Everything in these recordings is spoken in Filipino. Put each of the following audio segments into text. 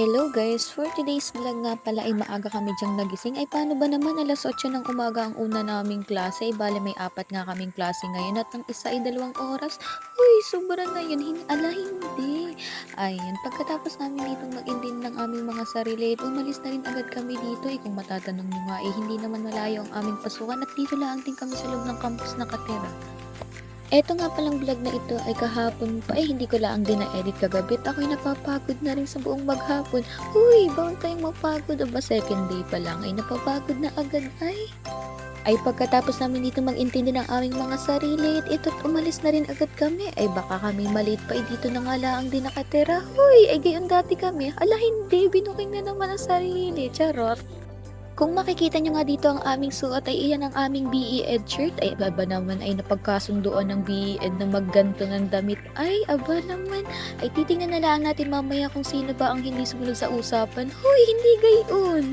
Hello guys! For today's vlog nga pala ay maaga kami diyang nagising. Ay paano ba naman alas 8 ng umaga ang una naming klase? Ay bale may apat nga kaming klase ngayon at ang isa ay 2 oras. Uy, sobra na yun. Hindi. Ayun, pagkatapos namin ditong mag-intindi ng aming mga sarili, umalis na rin agad kami dito. Kung matatanong nyo nga, hindi naman malayo ang aming pasukan at dito lang din kami sa loob ng campus nakatira. Eto nga palang vlog na ito ay kahapon pa hindi ko lang din na-edit kagabi at ako'y napapagod na rin sa buong maghapon. Uy, bawal tayong mapagod o ba second day pa lang ay napapagod na agad ay pagkatapos namin dito mag-intindi ng aming mga sarili at ito't umalis na rin agad kami ay baka kami maliit pa dito na nga lang din nakatira. Uy, ay gayon dati kami. Ala hindi, binuking na naman ang sarili. Charot. Kung makikita nyo nga dito ang aming suot ay iyan ang aming BE Ed shirt. Ay aba naman ay napagkasunduan ng BE Ed na magganto ng damit. Ay aba naman ay titingnan na lang natin mamaya kung sino ba ang hindi sumunod sa usapan. Hoy, hindi gayon!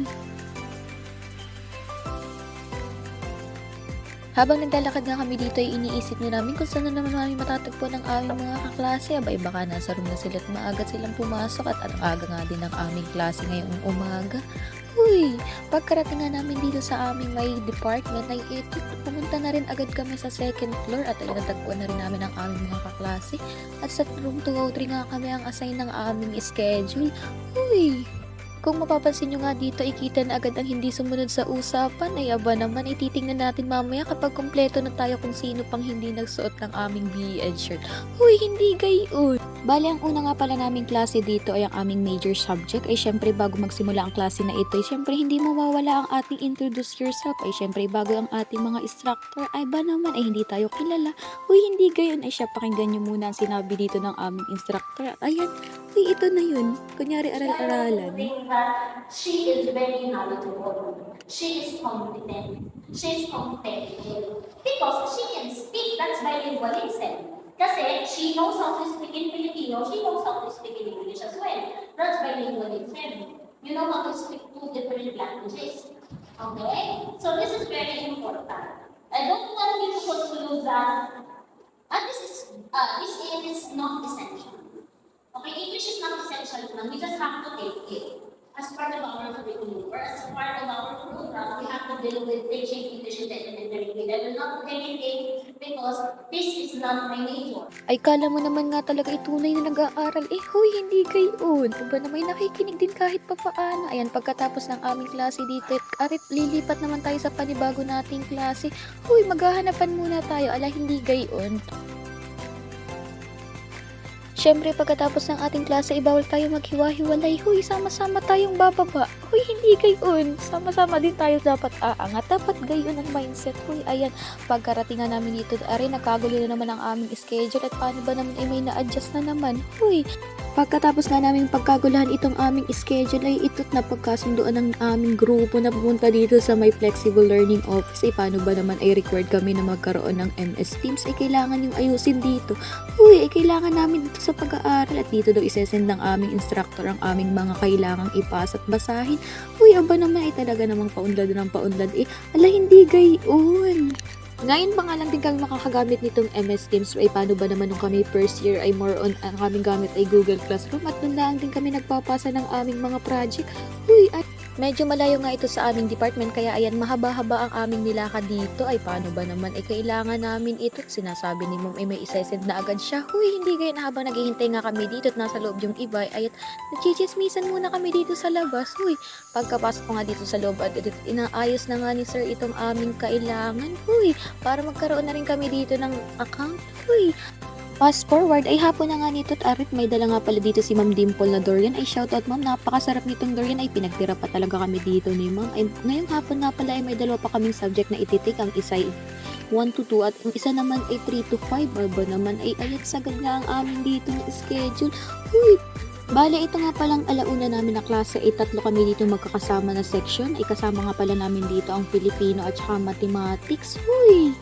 Habang naglalakad nga kami dito ay iniisip na namin kung saan na naman namin matatagpo ng aming mga kaklase. Abay baka nasa room na sila at maaga silang pumasok at ang aga nga din ng aming klase ngayong umaga. Uy, pagkarating nga namin dito sa aming may department ay ito, pumunta na rin agad kami sa second floor at ay natagpuan na rin namin ang aming mga kaklase. At sa room 203 nga kami ang assign ng aming schedule. Uy, kung mapapansin nyo nga dito, ikita na agad ang hindi sumunod sa usapan. Ay aba naman, ititingnan natin mamaya kapag kumpleto na tayo kung sino pang hindi nagsuot ng aming BE Ed shirt. Uy, hindi gayon! Bale, ang una nga pala naming klase dito ay ang aming major subject. Ay syempre bago magsimula ang klase na ito, ay syempre hindi mawawala ang ating introduce yourself. Ay syempre bago ang ating mga instructor, ay ba naman ay hindi tayo kilala. Uy, hindi gayon. Ay siya, pakinggan nyo muna ang sinabi dito ng aming instructor. At ayan, uy, ito na yun. Kunyari aral-aralan. She is very knowledgeable. She is competent. She is competitive. Because she can speak. That's bilingualism. Kasi she knows how to speak in Filipino. She knows how to speak in English as well. That's bilingualism. You know how to speak two different languages. Okay? So this is very important. I don't want you to conclude that this is not essential. Okay, English is not essential now. We just have to take it as part of our curriculum or as part of our program. We have to deal with teaching English in the elementary grade. I will not do anything because this is not my major. Ay, kala mo naman nga talaga tunay na nag-aaral. Huy, hindi gayon. O ba na may nakikinig din kahit pa paano. Ayan, pagkatapos ng aming klase dito, arit lilipat naman tayo sa panibago nating klase. Huy, maghahanapan muna tayo. Ala, hindi gayon. Siyempre, pagkatapos ng ating klase, bawal tayo maghiwa-hiwalay. Huy, sama-sama tayong bababa. Huy, hindi gayon. Sama-sama din tayo dapat aangat. Dapat gayon ang mindset. Huy, ayan. Pagkarating nga namin dito, nagkagulo na naman ang aming schedule. At paano ba naman may na-adjust na naman? Huy, pagkatapos nga namin pagkagulahan itong aming schedule ay ito't napagkasunduan ng aming grupo na pumunta dito sa may flexible learning office. Paano ba naman ay required kami na magkaroon ng MS Teams? Kailangan yung ayusin dito. Uy, kailangan namin dito sa pag-aaral at dito daw isesend ng aming instructor ang aming mga kailangang ipasa at basahin. Uy, aba naman ay talaga namang paunlad ng paunlad. Ala, hindi gayon. Ngayon pa nga lang din kami makakagamit nitong MS Teams. Ay paano ba naman nung kami first year ay more on ang aming gamit ay Google Classroom at doon lang din kami nagpapasa ng aming mga project. Uy, at medyo malayo nga ito sa aming department kaya ayan mahaba-haba ang aming nilakad dito. Ay paano ba naman ay kailangan namin ito at sinasabi ni mom ay may isesend na agad siya. Uy, hindi gayon habang naghihintay nga kami dito at nasa loob yung iba ay nagchichismisan muna kami dito sa labas. Uy, pagkapasok ko nga dito sa loob at inaayos na nga ni sir itong aming kailangan. Uy, para magkaroon na rin kami dito ng account. Uy, fast forward ay hapon na nga nito at arit may dala nga pala dito si Ma'am Dimple na durian. Ay shoutout ma'am, napakasarap nitong durian. Ay pinagtira pa talaga kami dito ni ma'am. Ay ngayong hapon nga pala ay may dalawa pa kaming subject na ititik. Ang isa ay 1 to 2 at ang isa naman ay 3 to 5. Ba naman ay ayat sagad nga ang aming dito na schedule. Uy, bale, ito nga palang alauna namin na klase ay 3 kami dito magkakasama na section. Ay kasama nga pala namin dito ang Filipino at saka Mathematics. Uy!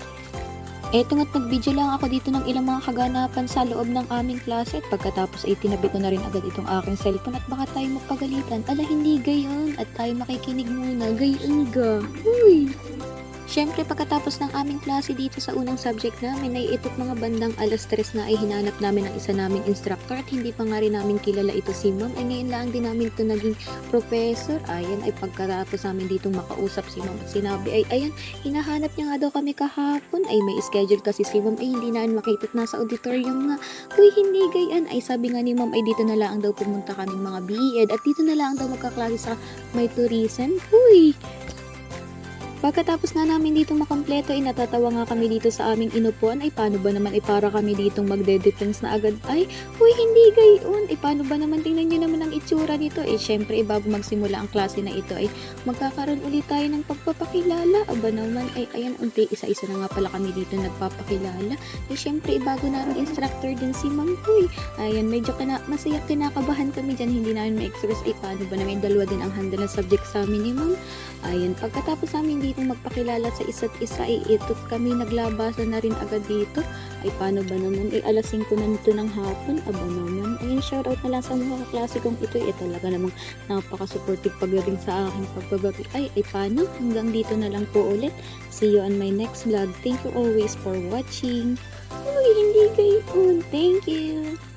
Eto nga't nag-video lang ako dito ng ilang mga kaganapan sa loob ng aming klase at pagkatapos ay tinabi ko na rin agad itong aking cellphone at baka tayo magpagalitan. Ala, hindi gayon at tayo makikinig muna. Gayon ga. Uy! Syempre pagkatapos ng aming klase dito sa unang subject namin ay ito't mga bandang 3:00 na ay hinanap namin ang isa naming instructor at hindi pa nga rin namin kilala ito si ma'am. Ay ngayon lang din namin ito naging professor. Ayan ay pagkatapos namin dito makausap si ma'am at sinabi ay ayan hinahanap niya nga daw kami kahapon. Ay may schedule kasi si ma'am ay hindi namin makita at nasa auditorium nga. Uy hindi gayan ay sabi nga ni ma'am ay dito na lang daw pumunta kaming mga BEd at dito na lang daw magkaklase sa may tourism. Uy! Pagkatapos nga namin dito makompleto ay natatawa nga kami dito sa aming inupuan ay paano ba naman ay para kami ditong magde-defense na agad ay huy hindi gayon ay paano ba naman tingnan nyo naman ang itsura nito eh syempre bago magsimula ang klase na ito ay magkakaroon ulit tayo ng pagpapakilala aba naman ay ayan unti isa-isa na nga pala kami dito nagpapakilala eh syempre bago namin instructor din si Ma'am Huy ayan medyo masaya kinakabahan kami dyan hindi namin ma-express ay paano ba naman dalawa din ang handle ng subject sa amin ni Ma'am ayan pagkatapos namin dito magpakilala sa isa't isa ay itot kami naglabasan na rin agad dito ay paano ba naman ay alas 5 na nito ng hapon aba naman ayun shoutout na lang sa mga kaklase kong ito talaga namang napaka-supportive pagdating sa aking pagbababi ay paano hanggang dito na lang po ulit see you on my next vlog thank you always for watching uy hindi kayo thank you